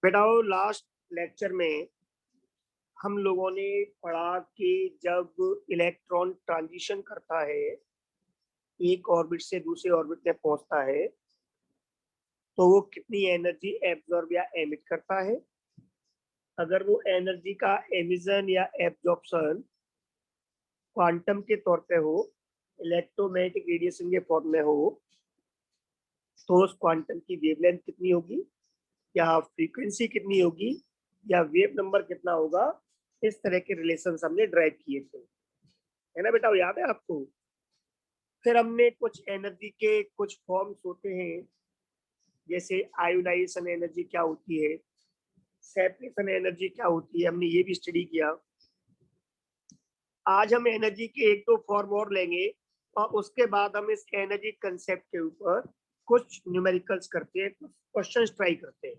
बेटाओ last lecture में हम लोगों ने पढ़ा कि जब इलेक्ट्रॉन ट्रांजिशन करता है एक ऑर्बिट से दूसरे ऑर्बिट में पहुंचता है तो वो कितनी एनर्जी एब्जॉर्ब या एमिट करता है। अगर वो एनर्जी का एमिशन या एब्जॉर्प्शन क्वांटम के तौर पे हो, इलेक्ट्रोमैग्नेटिक रेडिएशन के फॉर्म में हो, तो उस क्वांटम की वेवलेंथ कितनी होगी या फ्रीक्वेंसी कितनी होगी या वेव नंबर कितना होगा। इस तरह के रिलेशन हमने ड्राइव किए थे, है ना बेटा, याद है आपको। फिर हमने कुछ एनर्जी के कुछ फॉर्म्स होते हैं, जैसे आयोनाइजेशन एनर्जी क्या होती है, सेपरेशन एनर्जी क्या होती है, हमने ये भी स्टडी किया। आज हम एनर्जी के एक दो फॉर्म और लेंगे और उसके बाद हम इस एनर्जी कंसेप्ट के ऊपर कुछ न्यूमेरिकल्स करते हैं, कुछ क्वेश्चंस ट्राई करते हैं।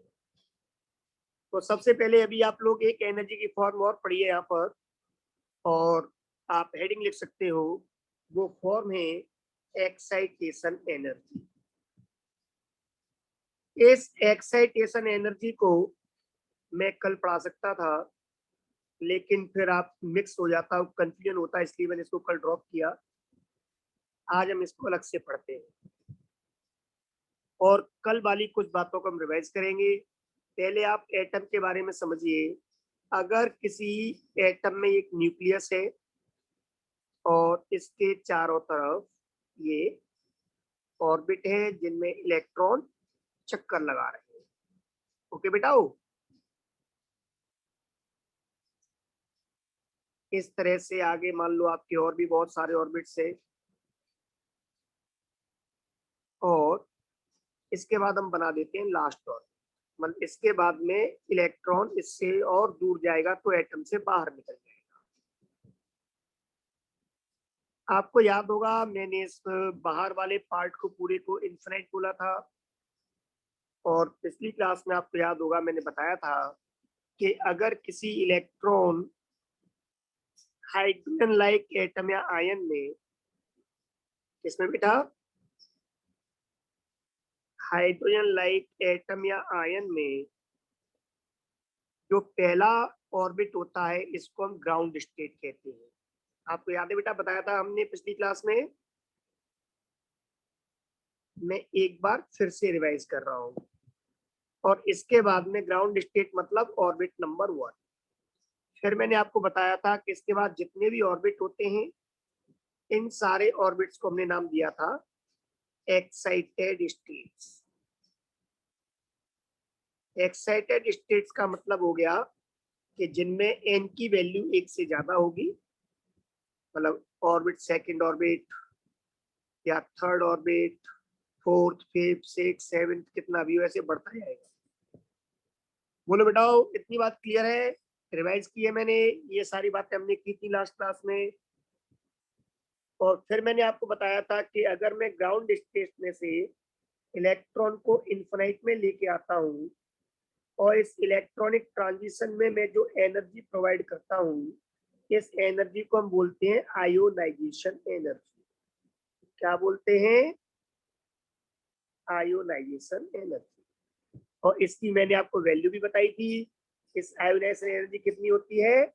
तो सबसे पहले अभी आप लोग एक एनर्जी की फॉर्म और पढ़िए यहाँ पर, और आप हेडिंग लिख सकते हो, वो फॉर्म है एक्साइटेशन एनर्जी। इस एक्साइटेशन एनर्जी को मैं कल पढ़ा सकता था, लेकिन फिर आप मिक्स हो जाता, कंफ्यूजन होता, इसलिए मैंने इसको कल ड्रॉप किया। आज हम इसको अलग से पढ़ते हैं और कल वाली कुछ बातों को हम रिवाइज करेंगे। पहले आप एटम के बारे में समझिए। अगर किसी एटम में एक न्यूक्लियस है और इसके चारों तरफ ये ऑर्बिट है जिनमें इलेक्ट्रॉन चक्कर लगा रहे हैं, ओके बेटाओ। इस तरह से आगे मान लो आपके और भी बहुत सारे ऑर्बिट्स है, और इसके बाद हम बना देते हैं लास्ट ऑर्बिट। मतलब इसके बाद में इलेक्ट्रॉन इससे और दूर जाएगा तो एटम से बाहर निकल जाएगा। आपको याद होगा मैंने इस बाहर वाले पार्ट को पूरे को इन्फिनाइट बोला था, और पिछली क्लास में आपको याद होगा मैंने बताया था कि अगर किसी इलेक्ट्रॉन हाइड्रोजन लाइक एटम या आयन में, किसमें बेटा, हाइड्रोजन लाइक एटम या आयन में जो पहला ऑर्बिट होता है इसको हम ग्राउंड स्टेट कहते हैं। आपको याद है बेटा, बताया था हमने पिछली क्लास में। मैं एक बार फिर से रिवाइज कर रहा हूं, और इसके बाद में ग्राउंड स्टेट मतलब ऑर्बिट नंबर 1। फिर मैंने आपको बताया था कि इसके बाद जितने भी ऑर्बिट होते हैं इन सारे ऑर्बिट्स को हमने नाम दिया था एक्साइटेड स्टेट्स। एक्साइटेड स्टेट्स का मतलब हो गया कि जिनमें एन की वैल्यू 1 से ज्यादा होगी, मतलब ऑर्बिट, सेकंड ऑर्बिट या third orbit, fourth, fifth, six, seventh, कितना भी हो ऐसे बढ़ता जाएगा। बोलो बेटाओ, इतनी बात क्लियर है? रिवाइज की है मैंने, ये सारी बातें हमने की थी लास्ट क्लास में। और फिर मैंने आपको बताया था कि अगर मैं ग्राउंड स्टेट में से इलेक्ट्रॉन को इन्फिनाइट में लेके आता हूँ और इस इलेक्ट्रॉनिक ट्रांजिशन में मैं जो एनर्जी प्रोवाइड करता हूँ, इस एनर्जी को हम बोलते हैं आयोनाइजेशन एनर्जी। क्या बोलते हैं? Ionisation energy. और इसकी मैंने आपको वैल्यू भी बताई थी। इस आयोनाइजेशन एनर्जी कितनी होती है?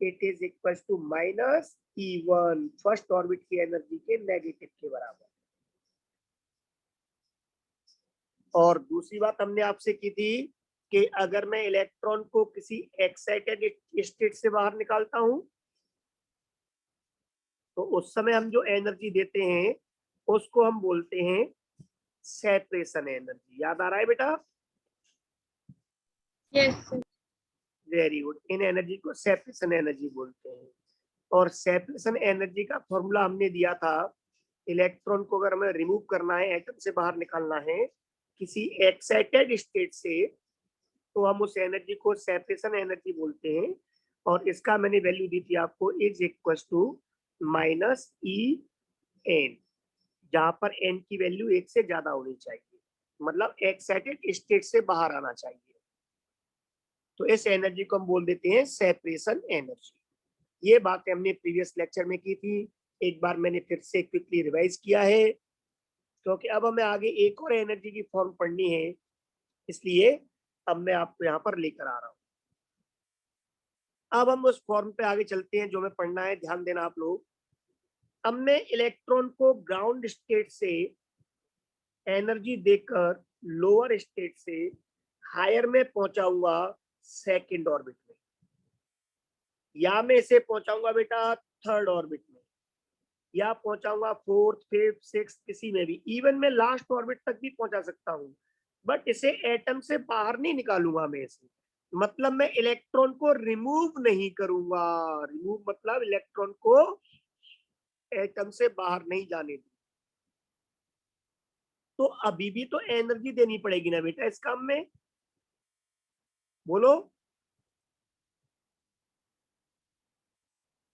It is equal to minus E1, first orbit की एनर्जी के नेगेटिव के बराबर। और दूसरी बात हमने आपसे की थी कि अगर मैं इलेक्ट्रॉन को किसी एक्साइटेड स्टेट से बाहर निकालता हूं तो उस समय हम जो एनर्जी देते हैं उसको हम बोलते हैं सेपरेशन एनर्जी। याद आ रहा है बेटा? यस। Very good. इन एनर्जी को सेपरेशन एनर्जी बोलते हैं। और सेपरेशन एनर्जी का फॉर्मूला हमने दिया था, इलेक्ट्रॉन को अगर हमें रिमूव करना है, एटम से बाहर निकालना है किसी एक्साइटेड स्टेट से, तो हम उस एनर्जी को सेपरेशन एनर्जी बोलते हैं। और इसका मैंने वैल्यू दी थी आपको, is equal to minus E(n), जहां पर n की वैल्यू 1 से ज्यादा होनी चाहिए, मतलब एक्साइटेड स्टेट से बाहर आना चाहिए। तो इस एनर्जी को हम बोल देते हैं सेपरेशन एनर्जी। ये बात हमने प्रीवियस लेक्चर में की थी, एक बार मैंने फिर से क्विकली रिवाइज किया है, क्योंकि अब हमें आगे एक और एनर्जी की फॉर्म पढ़नी है। इसलिए अब मैं आपको यहाँ पर लेकर आ रहा हूँ। अब हम उस फॉर्म पे आगे चलते हैं जो हमें पढ़ना है, ध्यान देना आप लोग। अब मैं इलेक्ट्रॉन को ग्राउंड स्टेट से एनर्जी देकर लोअर स्टेट से हायर में पहुंचाऊंगा सेकंड ऑर्बिट में, या मैं इसे पहुंचाऊंगा बेटा थर्ड ऑर्बिट में, या पहुंचाऊंगा फोर्थ, फिफ्थ, सिक्स, किसी में भी, इवन मैं लास्ट ऑर्बिट तक भी पहुंचा सकता हूं, बट इसे एटम से बाहर नहीं निकालूंगा मैं इसे। मतलब मैं इलेक्ट्रॉन को रिमूव नहीं करूंगा, रिमूव मतलब इलेक्ट्रॉन को एटम से बाहर नहीं जाने दूं। तो अभी भी तो एनर्जी देनी पड़ेगी ना बेटा इस काम में, बोलो।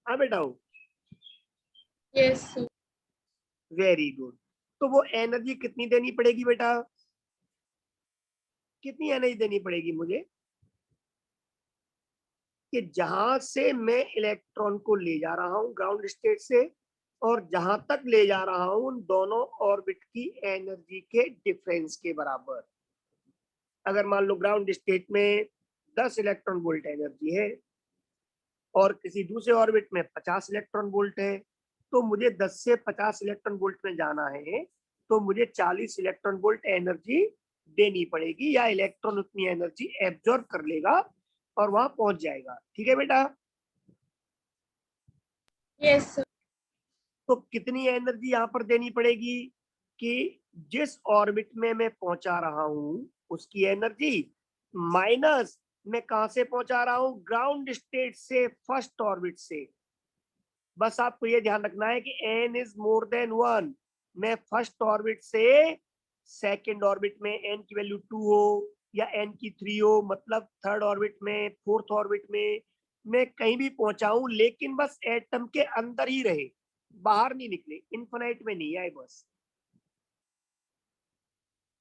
हाँ बेटा, यस सर। Very good. तो वो एनर्जी कितनी देनी पड़ेगी बेटा, कितनी एनर्जी देनी पड़ेगी मुझे, कि जहां से मैं इलेक्ट्रॉन को ले जा रहा हूं ग्राउंड स्टेट से, और जहां तक ले जा रहा हूं उन दोनों ऑर्बिट की एनर्जी के डिफरेंस के बराबर। अगर मान लो ग्राउंड स्टेट में 10 इलेक्ट्रॉन वोल्ट एनर्जी है और किसी दूसरे ऑर्बिट में 50 इलेक्ट्रॉन वोल्ट है, तो मुझे 10 से 50 इलेक्ट्रॉन वोल्ट में जाना है, तो मुझे 40 इलेक्ट्रॉन वोल्ट एनर्जी देनी पड़ेगी, या इलेक्ट्रॉन उतनी एनर्जी एब्जॉर्ब कर लेगा और वहां पहुंच जाएगा। ठीक है बेटा। Yes sir. तो कितनी एनर्जी यहाँ पर देनी पड़ेगी, कि जिस ऑर्बिट में मैं पहुंचा रहा हूं उसकी एनर्जी माइनस मैं कहां से पहुंचा रहा हूं, ग्राउंड स्टेट से फर्स्ट ऑर्बिट से। बस आपको ये ध्यान रखना है कि n इज मोर देन 1। मैं फर्स्ट ऑर्बिट से सेकंड ऑर्बिट में n की वैल्यू 2 हो या n की 3 हो, मतलब थर्ड ऑर्बिट में, फोर्थ ऑर्बिट में, मैं कहीं भी पहुंचाऊं, लेकिन बस एटम के अंदर ही रहे, बाहर नहीं निकले, इन्फिनाइट में नहीं आए बस।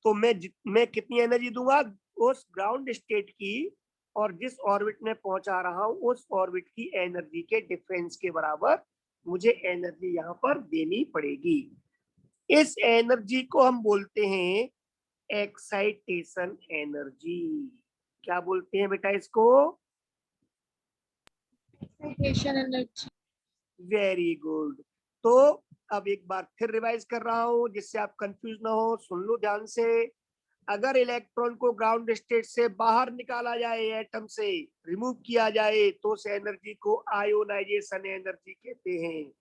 तो मैं कितनी एनर्जी दूंगा, उस ग्राउंड स्टेट की और जिस ऑर्बिट में पहुंचा रहा हूं उस ऑर्बिट की एनर्जी के डिफरेंस के बराबर मुझे एनर्जी यहाँ पर देनी पड़ेगी। इस एनर्जी को हम बोलते हैं एक्साइटेशन एनर्जी। क्या बोलते हैं बेटा इसको, एक्साइटेशन एनर्जी। Very good. तो अब एक बार फिर रिवाइज कर रहा हूं जिससे आप कंफ्यूज ना हो, सुन लो ध्यान से। अगर इलेक्ट्रॉन को ग्राउंड स्टेट से बाहर निकाला जाए, एटम से रिमूव किया जाए, तो उस एनर्जी को आयोनाइजेशन एनर्जी कहते हैं।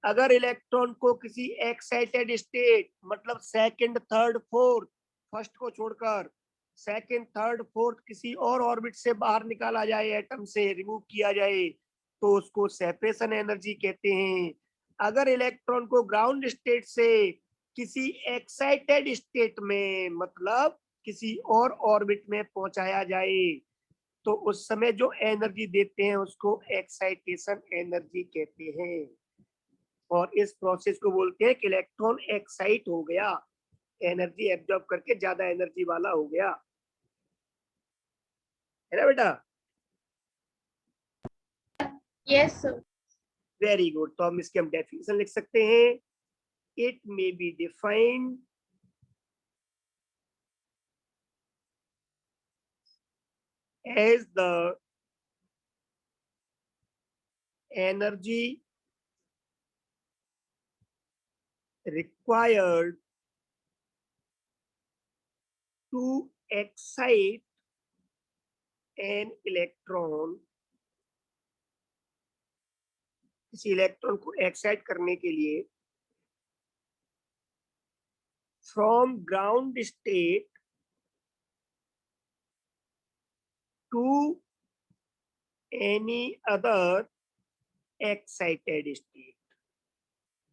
अगर इलेक्ट्रॉन को किसी एक्साइटेड स्टेट, मतलब सेकंड, थर्ड, फोर्थ, फर्स्ट को छोड़कर सेकंड, थर्ड, फोर्थ किसी और ऑर्बिट से बाहर निकाला जाए, एटम से रिमूव किया जाए, तो उसको सेपरेशन एनर्जी कहते हैं। अगर इलेक्ट्रॉन को ग्राउंड स्टेट से किसी एक्साइटेड स्टेट में, मतलब किसी और ऑर्बिट में पहुंचाया जाए, तो उस समय जो एनर्जी देते हैं उसको एक्साइटेशन एनर्जी कहते हैं। और इस प्रोसेस को बोलते हैं कि इलेक्ट्रॉन एक्साइट हो गया, एनर्जी एब्जॉर्ब करके ज्यादा एनर्जी वाला हो गया, है ना बेटा। Yes sir. Very good. तो हम इसके डेफिनेशन लिख सकते हैं। It may be defined as the energy required to excite an electron, किसी इलेक्ट्रॉन को एक्साइट करने के लिए, from ground state to any other excited state.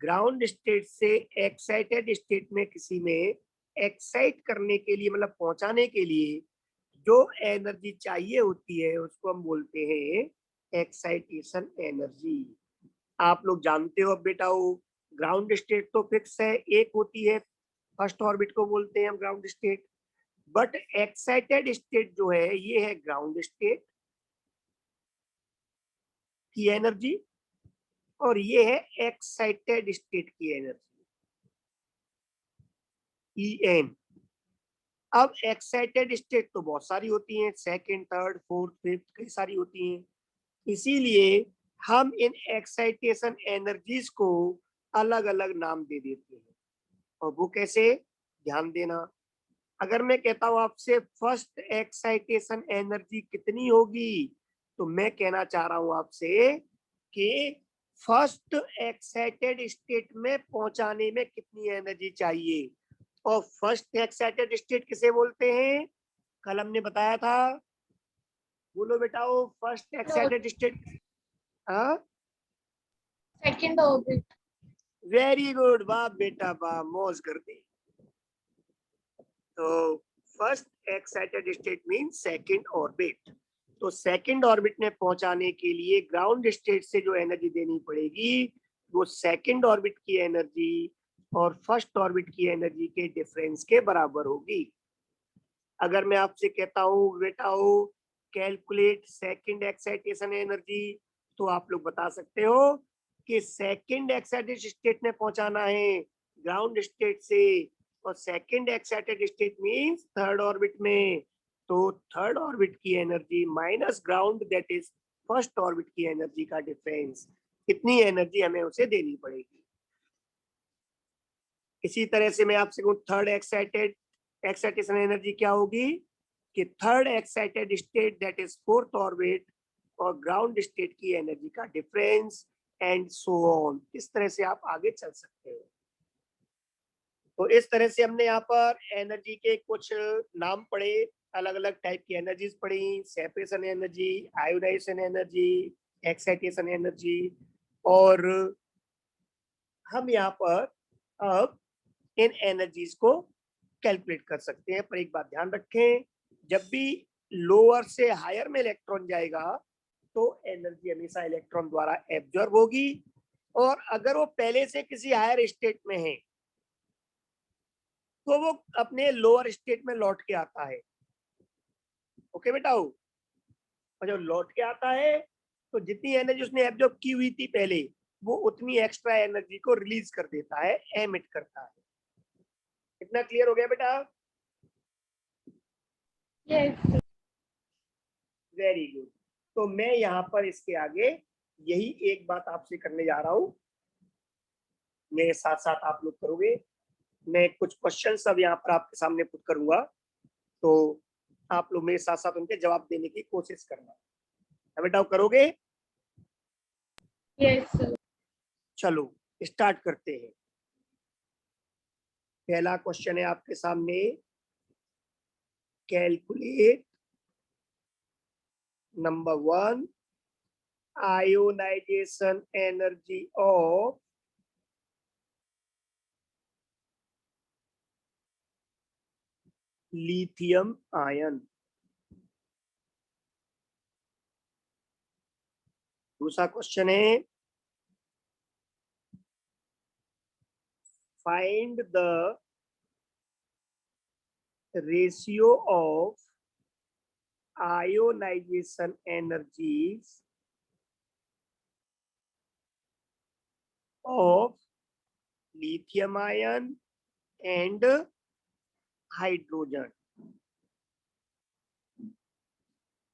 Ground state से एक्साइटेड स्टेट में किसी में एक्साइट करने के लिए, मतलब पहुंचाने के लिए जो एनर्जी चाहिए होती है उसको हम बोलते हैं एक्साइटेशन एनर्जी। आप लोग जानते हो अब बेटा, वो ग्राउंड स्टेट तो फिक्स है, एक होती है, फर्स्ट ऑर्बिट को बोलते हैं हम ground state. But excited state जो है ये है ग्राउंड स्टेट की एनर्जी, और ये है एक्साइटेड स्टेट की एनर्जी, ई एन। अब एक्साइटेड स्टेट तो बहुत सारी होती हैं, सेकंड, थर्ड, फोर्थ, फिफ्थ, कई सारी होती हैं। इसीलिए हम इन एक्साइटेशन एनर्जीज को अलग अलग नाम दे देते हैं। और वो कैसे, ध्यान देना। अगर मैं कहता हूं आपसे फर्स्ट एक्साइटेशन एनर्जी कितनी होगी, तो मैं कहना चाह रहा हूं आपसे कि फर्स्ट एक्साइटेड स्टेट में पहुंचाने में कितनी एनर्जी चाहिए। और फर्स्ट एक्साइटेड स्टेट किसे बोलते हैं, कल हमने बताया था, बोलो बेटा, वो फर्स्ट एक्साइटेड स्टेट। हाँ, Second orbit. वेरी गुड, वाह बेटा वाह, मौज कर दी। तो first excited state means second orbit. तो सेकंड ऑर्बिट में पहुंचाने के लिए ग्राउंड स्टेट से जो एनर्जी देनी पड़ेगी, वो सेकंड ऑर्बिट की एनर्जी और फर्स्ट ऑर्बिट की एनर्जी के डिफरेंस के बराबर होगी। अगर मैं आपसे कहता हूँ बेटा हो कैलकुलेट सेकंड एक्साइटेशन एनर्जी, तो आप लोग बता सकते हो कि सेकंड एक्साइटेड स्टेट में पहुंचाना है ग्राउंड स्टेट से, और second excited state means third orbit में। तो थर्ड ऑर्बिट की energy minus ground that is first orbit की एनर्जी का डिफरेंस, कितनी एनर्जी हमें उसे देनी पड़ेगी। इसी तरह से मैं आपसे कहूँ थर्ड एक्साइटेशन एनर्जी क्या होगी, कि third excited state that is fourth orbit और ग्राउंड स्टेट की एनर्जी का डिफरेंस एंड सो ऑन। इस तरह से आप आगे चल सकते हो। तो इस तरह से हमने यहाँ पर एनर्जी के कुछ नाम पढ़े, अलग अलग टाइप की एनर्जीज पढ़ी, separation energy, ionisation energy, excitation energy. और हम यहाँ पर अब इन एनर्जीज को कैलकुलेट कर सकते हैं। पर एक बात ध्यान रखें, जब भी लोअर से हायर में इलेक्ट्रॉन जाएगा तो एनर्जी हमेशा इलेक्ट्रॉन द्वारा एब्जॉर्ब होगी, और अगर वो पहले से किसी हायर स्टेट में है तो वो अपने लोअर स्टेट में लौट के आता है। ओके बेटा, और जब लौट के आता है तो जितनी एनर्जी उसने एब्जॉर्ब की हुई थी पहले, वो उतनी एक्स्ट्रा एनर्जी को रिलीज कर देता है, एमिट करता है। इतना क्लियर हो गया बेटा? Yes. Very good. तो मैं यहाँ पर इसके आगे यही एक बात आपसे करने जा रहा हूँ, मेरे साथ साथ आप लोग करोगे। मैं कुछ क्वेश्चन अब यहाँ पर आपके सामने पुट करूंगा, तो आप लोग मेरे साथ साथ उनके जवाब देने की कोशिश करना। बेटा करोगे? Yes, sir. चलो स्टार्ट करते हैं। पहला क्वेश्चन है आपके सामने, calculate number 1 ionisation energy of lithium ion. दूसरा क्वेश्चन है, find the ratio of ionisation energies of lithium ion and hydrogen.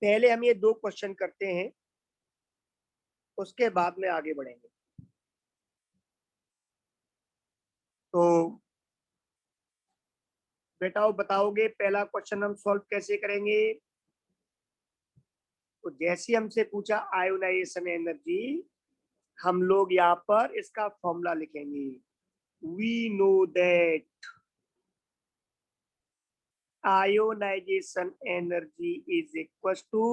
पहले हम ये दो क्वेश्चन करते हैं, उसके बाद में आगे बढ़ेंगे। तो बेटा बताओगे पहला क्वेश्चन हम सॉल्व कैसे करेंगे? तो जैसे हमसे पूछा आयोनाइजेशन एनर्जी, हम लोग यहाँ पर इसका फॉर्मूला लिखेंगे। We know that ionisation energy is equal to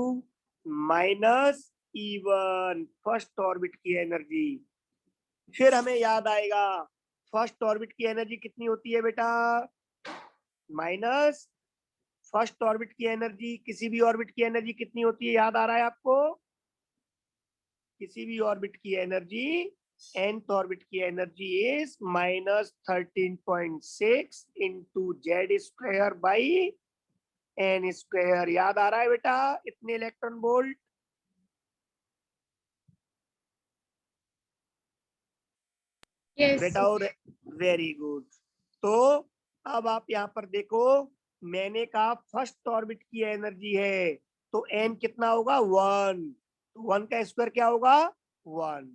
minus E1 first orbit की एनर्जी। फिर हमें याद आएगा फर्स्ट ऑर्बिट की एनर्जी कितनी होती है बेटा, माइनस फर्स्ट ऑर्बिट की एनर्जी। किसी भी ऑर्बिट की एनर्जी कितनी होती है, याद आ रहा है आपको? किसी भी ऑर्बिट की एनर्जी, nth ऑर्बिट की energy is minus 13.6 into Z square by N square. याद आ रहा है बेटा इतने इलेक्ट्रॉन वोल्ट? Yes, बेटा sir. और वेरी गुड। तो अब आप यहाँ पर देखो, मैंने कहा फर्स्ट ऑर्बिट की एनर्जी है, तो n कितना होगा 1, तो 1 का स्क्वायर क्या होगा 1,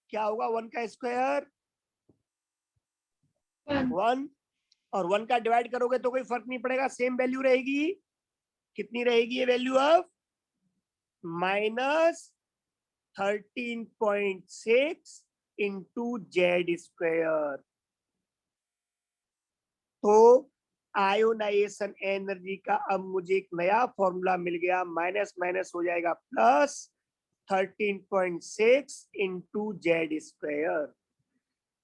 क्या होगा 1 का स्क्वायर 1, और 1 का डिवाइड करोगे तो कोई फर्क नहीं पड़ेगा, सेम वैल्यू रहेगी। कितनी रहेगी ये वैल्यू अब -13.6 इंटू जेड स्क्वायर। तो आयोनाइजेशन एनर्जी का अब मुझे एक नया फॉर्मूला मिल गया, माइनस माइनस हो जाएगा प्लस 13.6 इंटू जेड स्क्वायर।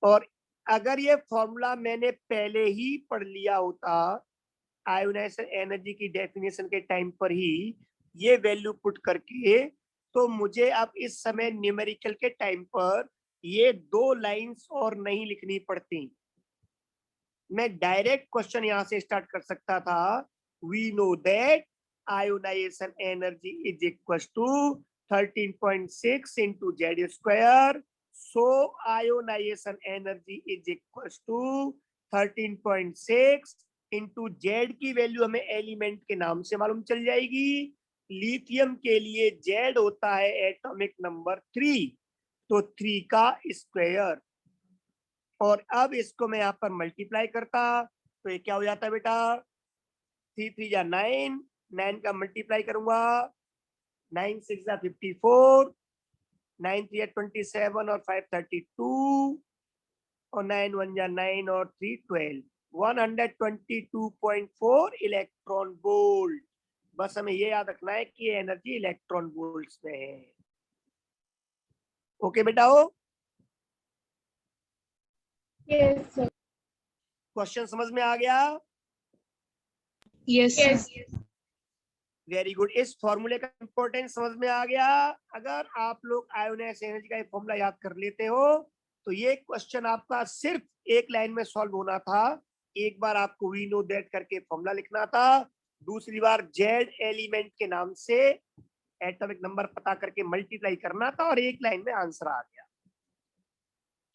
और अगर ये फॉर्मूला मैंने पहले ही पढ़ लिया होता आयोनाइजेशन एनर्जी की डेफिनेशन के टाइम पर ही ये वैल्यू पुट करके, तो मुझे अब इस समय न्यूमेरिकल के टाइम पर ये 2 लाइंस और नहीं लिखनी पड़ती, मैं डायरेक्ट क्वेश्चन यहां से स्टार्ट कर सकता था। We know that ionisation energy is equal to 13.6 into Z square, so ionisation energy is equal to 13.6 into Z की वैल्यू हमें एलिमेंट के नाम से मालूम चल जाएगी। लिथियम के लिए जेड होता है एटॉमिक नंबर 3, तो 3 का स्क्वायर। और अब इसको मैं यहाँ पर मल्टीप्लाई करता तो ये क्या हो जाता है बेटा 3 3 जा 9, 9 का मल्टीप्लाई करूंगा 9 6 जा 54, 9 3 27 और 5 32 और 9 1 जा 9 और 3 12, 122.4 इलेक्ट्रॉन वोल्ट। बस हमें ये याद रखना है कि एनर्जी इलेक्ट्रॉन वोल्ट्स में है। ओके बेटा हो, Yes, sir. क्वेश्चन समझ में आ गया? Yes, Yes. वेरी गुड, इस फॉर्मूले का इंपॉर्टेंस समझ में आ गया। अगर आप लोग आयोनाइजेशन एनर्जी का फॉर्मूला याद कर लेते हो तो ये क्वेश्चन आपका सिर्फ एक लाइन में सॉल्व होना था। एक बार आपको वी नो दैट करके फॉर्मूला लिखना था, दूसरी बार जेड एलिमेंट के नाम से एटॉमिक नंबर पता करके मल्टीप्लाई करना था और एक लाइन में आंसर आ गया।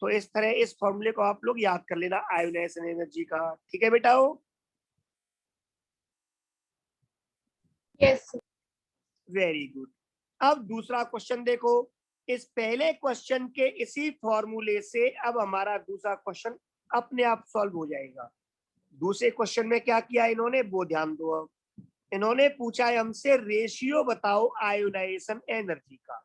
तो इस तरह इस फॉर्मूले को आप लोग याद कर लेना आयोनाइजेशन एनर्जी का। ठीक है बेटा हो, yes, sir. Very good. अब दूसरा क्वेश्चन देखो, इस पहले क्वेश्चन के इसी फॉर्मूले से अब हमारा दूसरा क्वेश्चन अपने आप सॉल्व हो जाएगा। दूसरे क्वेश्चन में क्या किया इन्होंने वो ध्यान दो। अब इन्होंने पूछा है हमसे रेशियो बताओ आयोनाइजेशन एनर्जी का।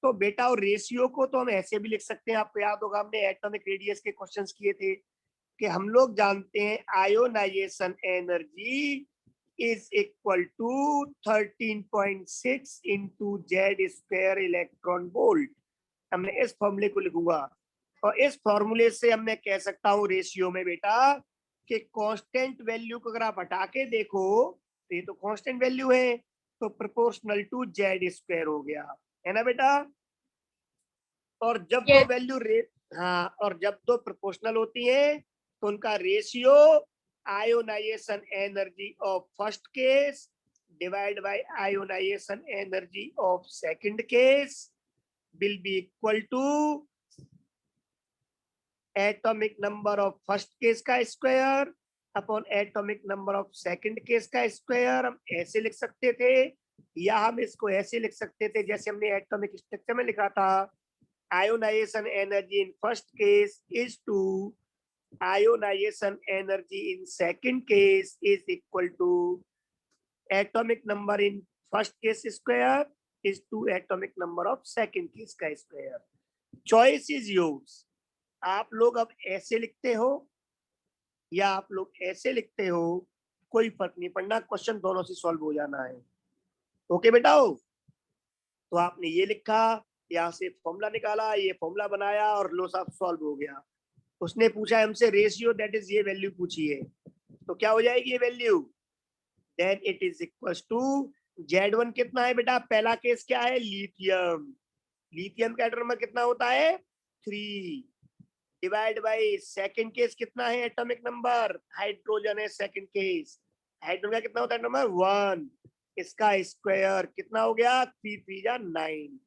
तो बेटा और रेशियो को तो हम ऐसे भी लिख सकते हैं, आपको याद होगा हमने एटॉमिक रेडियस के क्वेश्चंस किए थे कि हम लोग जानते हैं ionisation energy is equal to 13.6 into z square electron volt. हमने इस फॉर्मूले को लिखूंगा और इस फॉर्मूले से हम मैं कह सकता हूँ रेशियो में बेटा कि कांस्टेंट वैल्यू को अगर आप हटा के देखो तो ये तो कांस्टेंट वैल्यू है, तो प्रोपोर्शनल टू जेड स्क्वायर हो गया, है ना बेटा। और जब दो Yes. वैल्यू हाँ, और जब दो प्रोपोर्शनल होती है तो उनका ratio ionization energy of first case divide by ionization energy of second case will be equal to atomic number of first case का square upon atomic number of second case का स्क्वायर। हम ऐसे लिख सकते थे या हम इसको ऐसे लिख सकते थे जैसे हमने एटॉमिक स्ट्रक्चर में लिखा था, ionization energy in first case is to ionization energy in second case is equal to atomic number in first case square is to atomic number of second case का square। choice is yours, आप लोग अब ऐसे लिखते हो या आप लोग ऐसे लिखते हो, कोई फर्क नहीं पड़ना, क्वेश्चन दोनों से सॉल्व हो जाना है। ओके बेटा हो, तो आपने ये लिखा, यहाँ से फॉर्मूला निकाला, ये फॉर्मूला बनाया और लो साहब सॉल्व हो गया। उसने पूछा हमसे रेशियो, दैट इज ये वैल्यू पूछी है, तो क्या हो जाएगी ये value, then it is equal to Z1 कितना है बेटा, पहला केस क्या है लिथियम, लिथियम का एटॉमिक नंबर कितना होता है 3 डिवाइड बाय सेकंड केस कितना है एटॉमिक नंबर, हाइड्रोजन है सेकंड केस, हाइड्रोजन का कितना होता है नंबर 1, इसका स्क्वायर कितना हो गया 3 3 जा 9।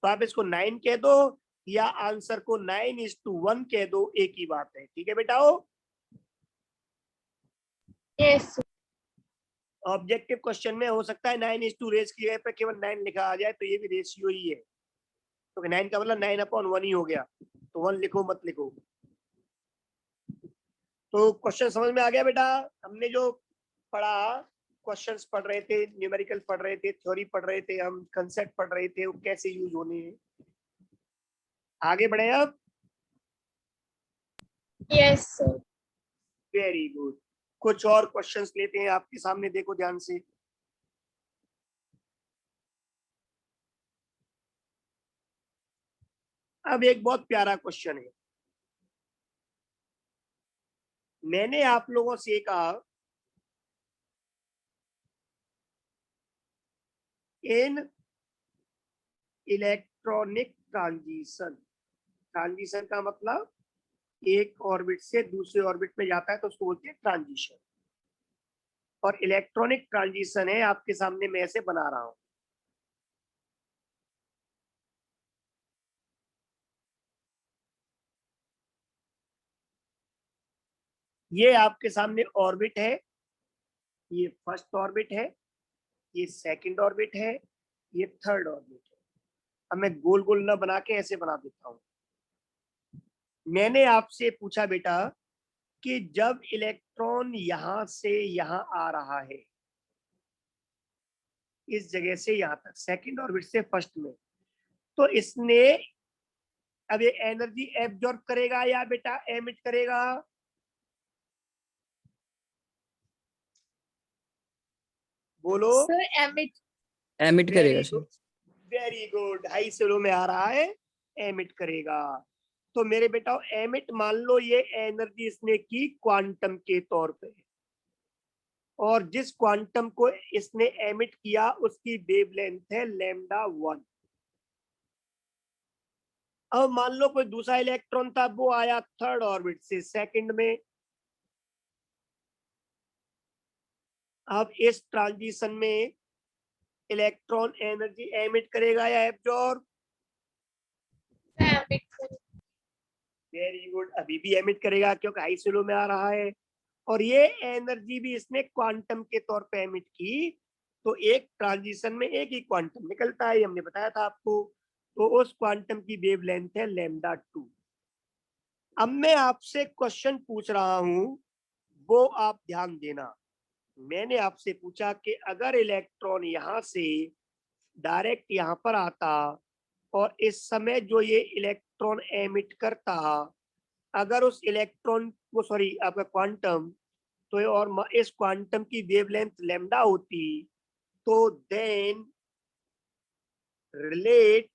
तो आप इसको 9 कह दो या आंसर को 9:1 कह दो, एक ही बात है। ठीक है बेटा हो, Yes, sir. ऑब्जेक्टिव क्वेश्चन में हो सकता है 9:2 रेस की जगह पे केवल 9 लिखा आ जाए, तो ये भी रेशियो ही है, तो 9 का मतलब 9/1 ही हो गया, तो 1 लिखो मत लिखो। तो क्वेश्चन समझ में आ गया बेटा? हमने जो पढ़ा, क्वेश्चंस पढ़ रहे थे, न्यूमेरिकल पढ़ रहे थे, थ्योरी पढ़ रहे थे, हम कंसेप्ट पढ़ रहे थे, वो कैसे यूज होने हैं। आगे बढ़े अब। Yes, sir. Very good. कुछ और क्वेश्चंस लेते हैं, आपके सामने देखो ध्यान से। अब एक बहुत प्यारा क्वेश्चन है। मैंने आप लोगों से कहा इन इलेक्ट्रॉनिक ट्रांजिशन, ट्रांजिशन का मतलब एक ऑर्बिट से दूसरे ऑर्बिट में जाता है तो उसको बोलते हैं ट्रांजिशन, और इलेक्ट्रॉनिक ट्रांजिशन है आपके सामने मैं ऐसे बना रहा हूं। ये आपके सामने ऑर्बिट है, ये फर्स्ट ऑर्बिट है, ये सेकंड ऑर्बिट है, ये थर्ड ऑर्बिट है। अब मैं गोल गोल ना बना के ऐसे बना देता हूं। मैंने आपसे पूछा बेटा कि जब इलेक्ट्रॉन यहां से यहां आ रहा है, इस जगह से यहां तक, सेकंड ऑर्बिट से फर्स्ट में, तो इसने अब ये एनर्जी एब्जॉर्ब करेगा या बेटा एमिट करेगा? बोलो। Sir, emit. एमिट करेगा very sir. Good, very good, high slow में आ रहा है, एमिट करेगा। तो मेरे बेटा एमिट मान लो ये एनर्जी इसने की क्वांटम के तौर पे, और जिस क्वांटम को इसने एमिट किया उसकी वेवलेंथ है λ1। अब मान लो कोई दूसरा इलेक्ट्रॉन था, वो आया थर्ड ऑर्बिट से सेकंड में। अब इस ट्रांजिशन में इलेक्ट्रॉन एनर्जी एमिट करेगा या absorb? Emit, sir. Very good, अभी भी एमिट करेगा क्योंकि हाई स्लो में आ रहा है, और ये एनर्जी भी इसने क्वांटम के तौर पे एमिट की। तो एक ट्रांजिशन में एक ही क्वांटम निकलता है, ये हमने बताया था आपको। तो उस क्वांटम की वेवलेंथ है λ2। अब मैं आपसे क्वेश्चन पूछ रहा हूं, वो आप ध्यान देना। मैंने आपसे पूछा कि अगर इलेक्ट्रॉन यहां से डायरेक्ट यहां पर आता, और इस समय जो ये इलेक्ट्रॉन एमिट करता, अगर उस इलेक्ट्रॉन वो सॉरी आपका क्वांटम, तो और इस क्वांटम की वेवलेंथ लैम्डा होती, तो देन रिलेट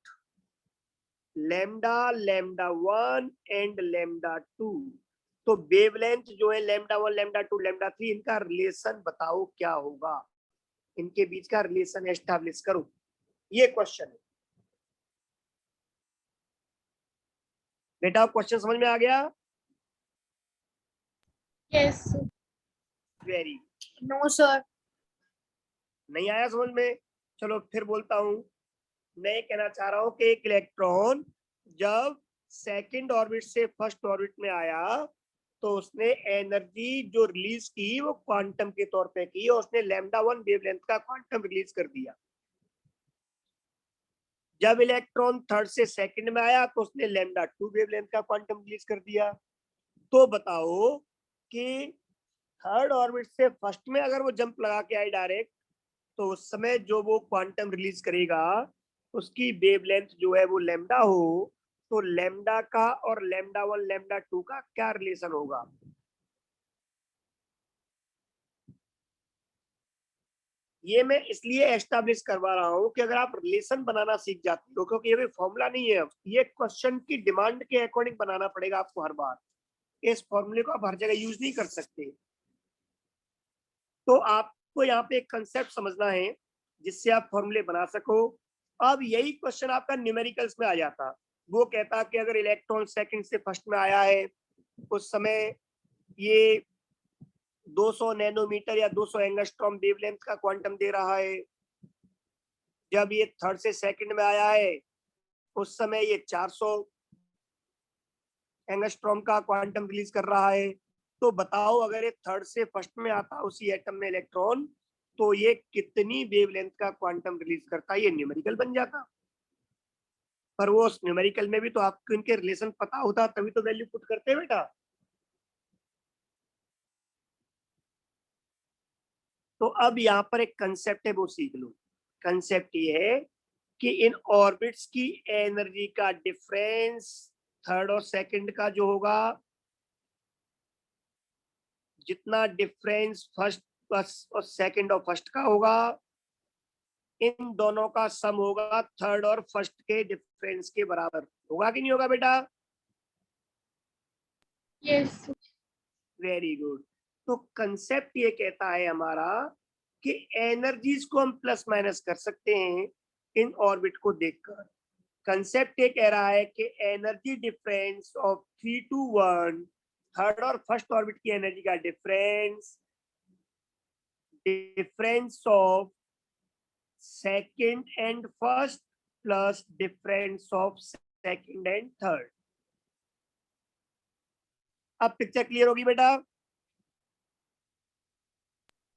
λ1 एंड λ2। तो वेवलेंथ जो है λ1 λ2 λ3, इनका रिलेशन बताओ क्या होगा, इनके बीच का रिलेशन एस्टैब्लिश करो। ये क्वेश्चन है बेटा, क्वेश्चन समझ में आ गया? Yes, sir. Very, No, sir. नहीं आया समझ में? चलो फिर बोलता हूं। मैं ये कहना चाह रहा हूं कि एक इलेक्ट्रॉन जब सेकंड ऑर्बिट से फर्स्ट ऑर्बिट में आया, तो उसने एनर्जी जो रिलीज की वो क्वांटम के तौर पे की, और उसने λ1 वेवलेंथ का क्वांटम रिलीज कर दिया। जब इलेक्ट्रॉन थर्ड से सेकंड में आया तो उसने λ2 वेवलेंथ का क्वांटम रिलीज कर दिया। तो बताओ कि थर्ड ऑर्बिट से फर्स्ट में अगर वो जंप लगा के आई डायरेक्ट, तो उस समय जो वो क्वांटम रिलीज करेगा उसकी वेवलेंथ जो है वो लैम्डा हो, तो लैम्डा का और λ1 λ2 का क्या रिलेशन होगा? ये मैं इसलिए एस्टैब्लिश करवा रहा हूं कि अगर आप रिलेशन बनाना सीख जाते हो, क्योंकि ये कोई फॉर्मूला नहीं है, ये क्वेश्चन की डिमांड के अकॉर्डिंग बनाना पड़ेगा आपको हर बार। इस फॉर्मूले को आप हर जगह यूज नहीं कर सकते। तो आपको यहाँ पे एक कंसेप्ट समझना है जिससे आप फॉर्मूले बना सको। अब यही क्वेश्चन आपका न्यूमेरिकल्स में आ जाता, वो कहता कि अगर इलेक्ट्रॉन सेकंड से फर्स्ट में आया है, उस समय ये 200 नैनोमीटर या 200 एंगस्ट्रॉम वेवलेंथ का क्वांटम दे रहा है। जब ये थर्ड से सेकंड में आया है, उस समय ये 400 एंगस्ट्रॉम का क्वांटम रिलीज कर रहा है। तो बताओ अगर ये थर्ड से फर्स्ट में आता उसी एटम में इलेक्ट्रॉन, तो ये कितनी वेवलेंथ का क्वांटम रिलीज करता है, ये न्यूमेरिकल बन जाता। पर वो उस न्यूमेरिकल में भी तो आपको इनके रिलेशन पता होता, तभी तो वैल्यू पुट करते हैं बेटा। तो अब यहाँ पर एक कंसेप्ट है, वो सीख लो। कंसेप्ट ये है कि इन ऑर्बिट्स की एनर्जी का डिफरेंस थर्ड और सेकंड का जो होगा, जितना डिफरेंस फर्स्ट और सेकंड और फर्स्ट का होगा, इन दोनों का सम होगा थर्ड और फर्स्ट के डिफरेंस के बराबर। होगा कि नहीं होगा बेटा? Yes very good. तो कंसेप्ट ये कहता है हमारा कि एनर्जीज को हम प्लस माइनस कर सकते हैं इन ऑर्बिट को देखकर। कंसेप्ट ये कह रहा है कि energy difference of 3 to 1, third और फर्स्ट ऑर्बिट की एनर्जी का difference of second and first plus difference of second and third. अब पिक्चर क्लियर होगी बेटा?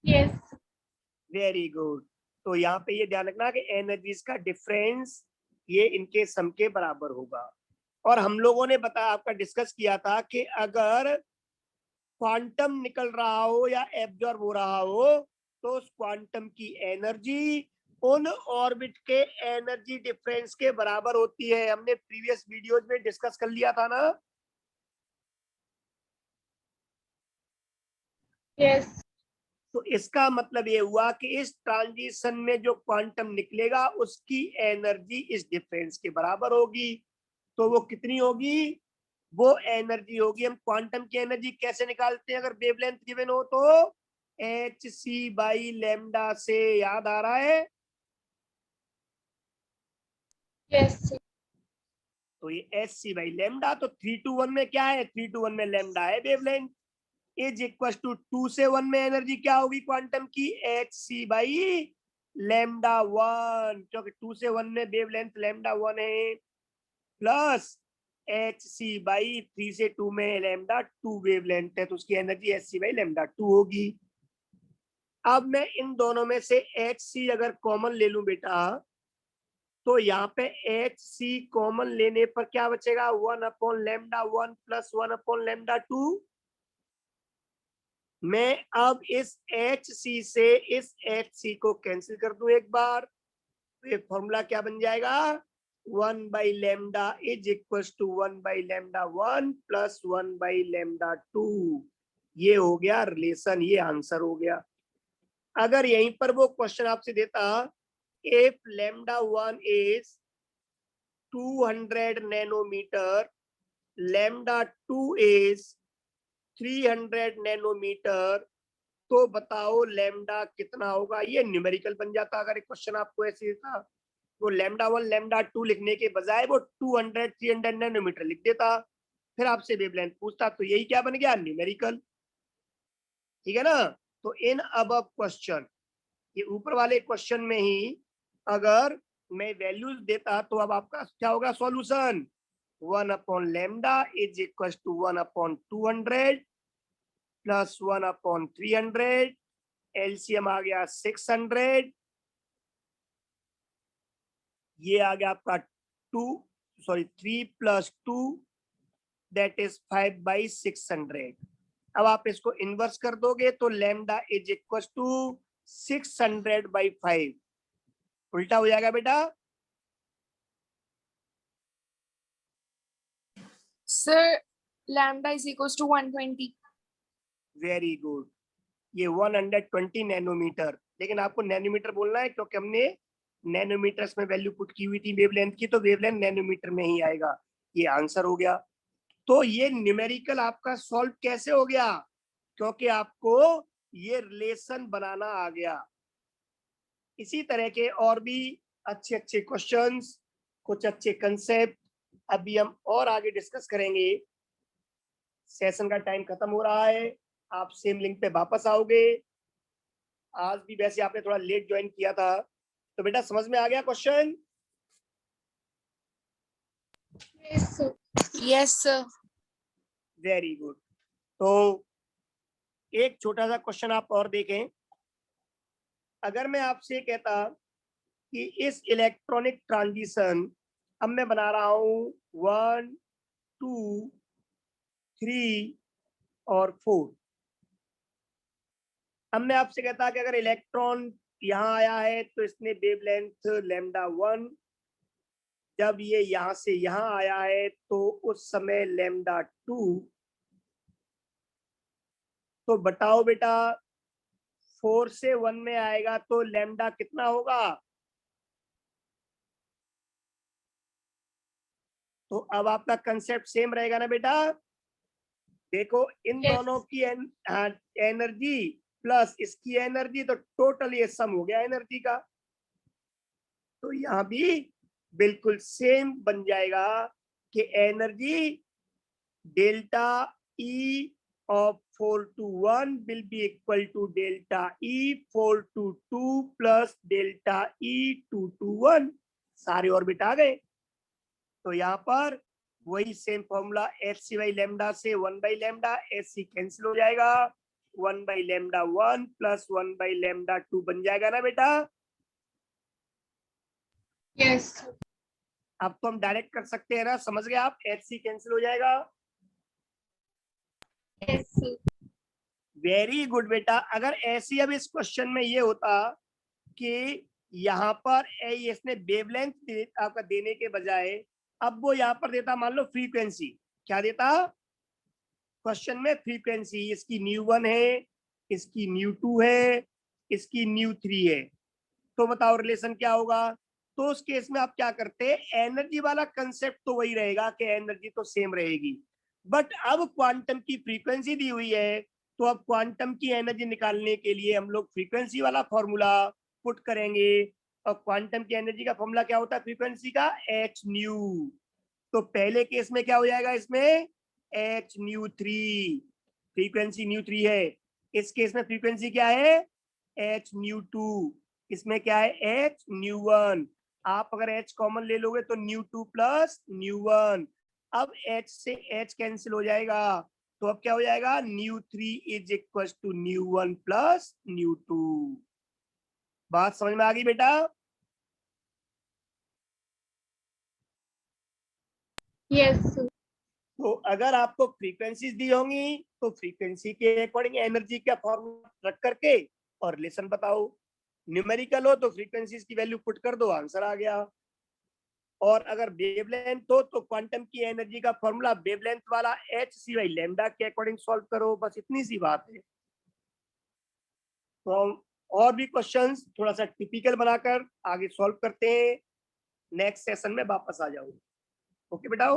Yes very good. तो यहाँ पे ये ध्यान रखना कि एनर्जीज का डिफरेंस ये इनके सम के बराबर होगा। और हम लोगों ने बताया, आपका डिस्कस किया था कि अगर क्वांटम निकल रहा हो या एब्जॉर्ब हो रहा हो तो उस क्वांटम की एनर्जी उन ऑर्बिट के एनर्जी डिफरेंस के बराबर होती है। हमने प्रीवियस वीडियोज में डिस्कस कर लिया था ना। यस तो इसका मतलब ये हुआ कि इस ट्रांजिशन में जो क्वांटम निकलेगा उसकी एनर्जी इस डिफरेंस के बराबर होगी। तो वो कितनी होगी? वो एनर्जी होगी, हम क्वांटम की एनर्जी कैसे निकालते हैं अगर वेवलेंथ गिवन हो तो? एच सी बाई लेमडा से। याद आ रहा है? यस तो ये एच सी बाई लेमडा, तो 3 to 1 में क्या है? 3 to 1 में लेमडा है वेवलेंथ, इज इक्वल टू 2 से 1 में एनर्जी क्या होगी क्वांटम की? एच सी बाई लेमडा 1, क्योंकि 2 से 1 में वेवलेंथ लेमडा 1 है, प्लस एच सी बाई 3 से 2 में लेमडा 2 वेवलेंथ है, तो उसकी energy H C by lambda 2 होगी। अब मैं इन दोनों में से एच सी अगर कॉमन ले लूं बेटा, तो यहाँ पे एच सी कॉमन लेने पर क्या बचेगा? 1/λ1 प्लस 1/λ2। मैं अब इस एच सी से इस एच सी को कैंसिल कर दूं एक बार, तो ये फॉर्मूला क्या बन जाएगा? 1/λ इज इक्वल टू 1/λ1 प्लस 1/λ2। ये हो गया रिलेशन, ये आंसर हो गया। अगर यहीं पर वो क्वेश्चन आपसे देता, if λ1 is 200 nanometre, λ2 is 300 nanometre, तो बताओ लैम्डा कितना होगा? ये न्यूमेरिकल बन जाता अगर एक क्वेश्चन आपको ऐसे देता। वो λ1 λ2 लिखने के बजाय वो 200 300 नैनोमीटर लिख देता, फिर आपसे वेवलेंथ पूछता, तो यही क्या बन गया? न्यूमेरिकल। ठीक है ना? तो इन अबव क्वेश्चन, ये ऊपर वाले क्वेश्चन में ही अगर मैं वैल्यूज देता तो अब आपका क्या होगा solution? 1/λ is equal to 1/200 plus 1/300, LCM आ गया 600, ये आ गया आपका 3 + 2 दैट इज 5/600। अब आप इसको इनवर्स कर दोगे तो लैम्डा इज इक्वल टू 600/5, उल्टा हो जाएगा बेटा। Sir lambda is equals to 120। Very good, ये 120 नैनोमीटर, लेकिन आपको नैनोमीटर बोलना है क्योंकि हमने नैनोमीटर्स में वैल्यू पुट की हुई थी वेवलेंथ की, तो वेवलेंथ नैनोमीटर में ही आएगा। ये आंसर हो गया। तो ये न्यूमेरिकल आपका सॉल्व कैसे हो गया? क्योंकि आपको ये रिलेशन बनाना आ गया। इसी तरह के और भी अच्छे अच्छे क्वेश्चंस, कुछ अच्छे कंसेप्ट अभी हम और आगे डिस्कस करेंगे। सेशन का टाइम खत्म हो रहा है, आप सेम लिंक पे वापस आओगे। आज भी वैसे आपने थोड़ा लेट ज्वाइन किया था, तो बेटा समझ में आ गया question? Yes sir. Very good. तो एक छोटा सा क्वेश्चन आप और देखें। अगर मैं आपसे कहता कि इस इलेक्ट्रॉनिक ट्रांजिशन अब मैं बना रहा हूं 1 2 3 और 4, अब मैं आपसे कहता कि अगर इलेक्ट्रॉन यहाँ आया है तो इसने वेवलेंथ λ1, जब ये यहां से यहां आया है तो उस समय λ2, तो बताओ बेटा 4 से 1 में आएगा तो लैम्डा कितना होगा? तो अब आपका कंसेप्ट सेम रहेगा ना बेटा। देखो इन Yes. दोनों की एनर्जी प्लस इसकी एनर्जी, तो टोटल ये सम हो गया एनर्जी का। तो यहां भी बिल्कुल सेम बन जाएगा कि energy delta E of 4 to 1 will be equal to delta E 4 to 2 plus delta E 2 to 1। सारे ऑर्बिट आ गए। तो यहाँ पर वही same formula H C by lambda से 1 by lambda, H C cancel हो जाएगा, 1 by lambda 1 plus 1 by lambda 2 बन जाएगा ना बेटा। Yes. अब तो हम डायरेक्ट कर सकते हैं ना, समझ गए आप, एच सी कैंसिल हो जाएगा। Yes. वेरी गुड बेटा। अगर ऐसी अब इस क्वेश्चन में ये होता कि यहाँ पर इसने वेवलेंथ आपका देने के बजाय अब वो यहाँ पर देता मान लो फ्रीक्वेंसी, क्या देता क्वेश्चन में? फ्रीक्वेंसी। इसकी ν1 है, इसकी ν2 है, इसकी ν3 है, तो बताओ रिलेशन क्या होगा? तो उस केस में आप क्या करते हैं, एनर्जी वाला कंसेप्ट तो वही रहेगा कि एनर्जी तो सेम रहेगी, बट अब क्वांटम की फ्रीक्वेंसी दी हुई है, तो अब क्वांटम की एनर्जी निकालने के लिए हम लोग फ्रीक्वेंसी वाला फॉर्मूला पुट करेंगे। और क्वांटम की एनर्जी का फॉर्मूला क्या होता है फ्रीक्वेंसी का? H new. तो पहले केस में क्या हो जाएगा, इसमें एच न्यू 3, फ्रीक्वेंसी ν3 है। इस केस में फ्रीक्वेंसी क्या है? H new 2। इसमें क्या है? एच ν1। आप अगर एच कॉमन ले लोगे तो ν2 प्लस ν1। अब एच से एच कैंसिल हो जाएगा, तो अब क्या हो जाएगा? ν3 इज इक्वल टू ν1 प्लस ν2। बात समझ में आ गई बेटा? Yes. तो अगर आपको फ्रीक्वेंसीज दी होंगी तो फ्रीक्वेंसी के अकॉर्डिंग एनर्जी का फॉर्मूला रख करके और रिलेशन बताओ। न्यूमेरिकल हो तो फ्रीक्वेंसीज की वैल्यू पुट कर दो, आंसर आ गया। और अगर वेवलेंथ हो तो क्वांटम की एनर्जी का फॉर्मूला वेवलेंथ वाला एच सी बाई लैम्डा के अकॉर्डिंग सॉल्व करो, बस इतनी सी बात है। तो हम और भी क्वेश्चंस थोड़ा सा टिपिकल बनाकर आगे सॉल्व करते हैं। नेक्स्ट सेशन में वापस आ जाओ। ओके बेटा।